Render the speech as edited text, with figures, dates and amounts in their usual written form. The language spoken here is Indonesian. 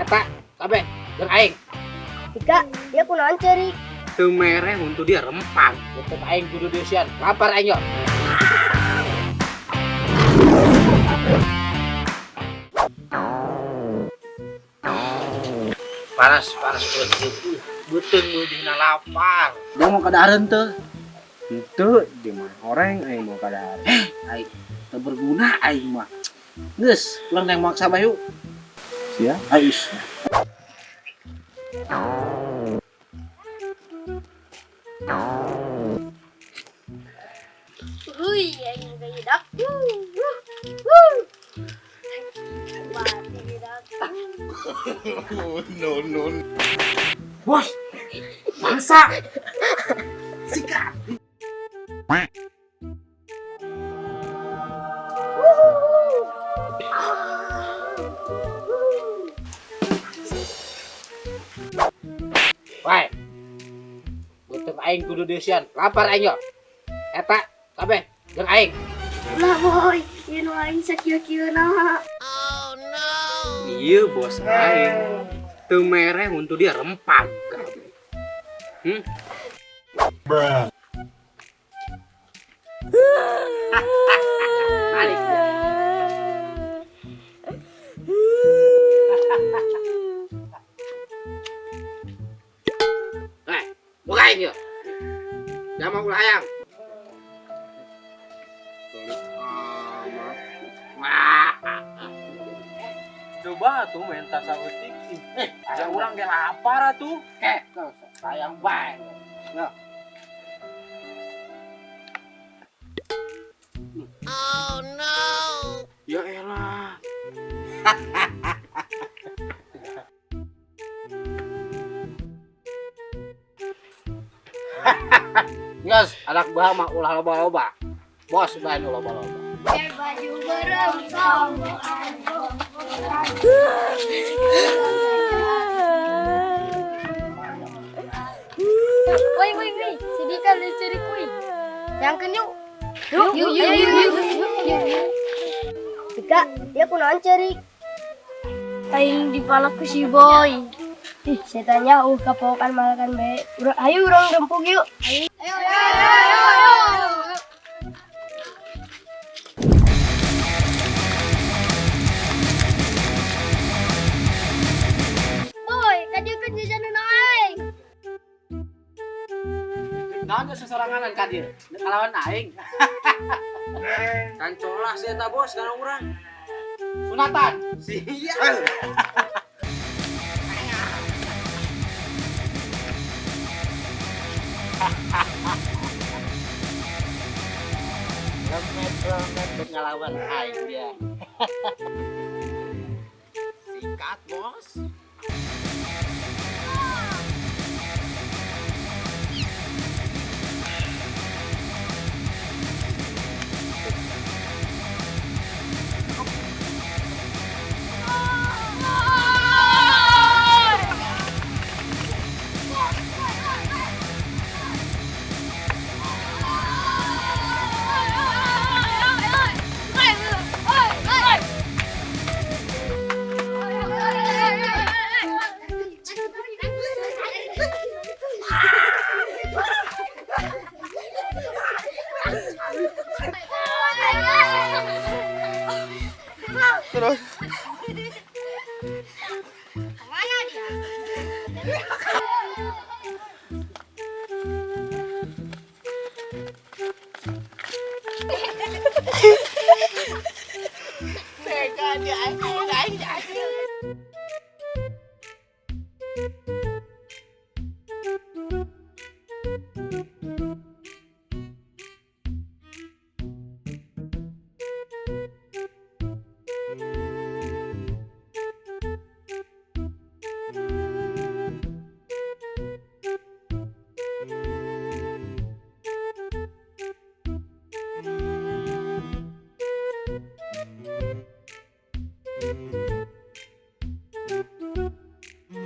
Eta, kabeh, jeung aing. Ika, dia kunaon ceri. Teu mereh untuk dia rempang. Untuk aing kudu deusian. Lapar aing yo. Panas betul. Beuteung meudina lapar. Dia mau kadahareun teu? Henteu, di mah horeng aing mau kadahareun. Aing teu berguna aing mah. Geus, urang teh maksa bayu. Sia, ais. Aing geudak. Bos, bangsa. Sikat. Wae. Beuteung aing kudu deusian. Lapar aing yo. Eta, kabeh, jeung aing. Lah boy, ieu nu aing sakieu-kieuna. Iya bos aing. Teu mereh untuk dia rempang. Balik dia. Buka aing yo. Jangan mau ulah ayam. Coba tuh main tasa utik. Ada urang ge lapar atuh. Sayang bae. Ya. Oh no! Ya elah. Nges, anak baha mah ulah loba-loba. Bos bae nu loba-loba. Biar baju berengsong. Woi, sedih kali ceri kuy. Yang yuk. Yuk. Ika, dia kunaon ceri. Aing dipalak ku si boy. Ih, setannya kapokan malakan bae. Ayo urang rempug yuk. Ayo. Boy, kadieu kan jajanan aing. Naon geus sosoranganan ka dieu? Kalawan aing. Kan colah sih eta bos kana urang. Sunatan. Sia. Lemet buat ngelawan aing dia. Sikat, bos. Terus Mana dia?